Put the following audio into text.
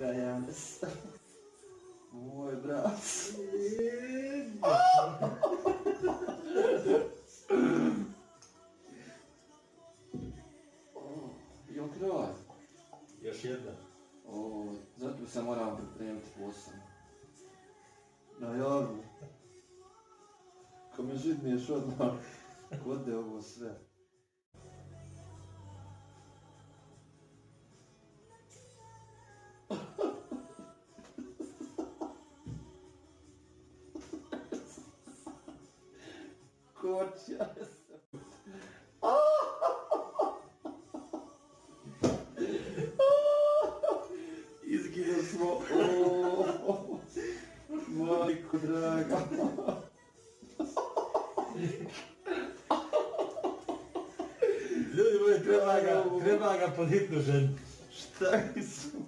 Janes. Moj brat. I on kraj. Još jedna. Zato se moram pripremiti posebno. Najavi. Ko me židniješ odmah, ode ovo sve. Kočija se. Izginuo smo. Majko draga. Ljudi moji, treba ga pod hitnu ženu. Šta je smo?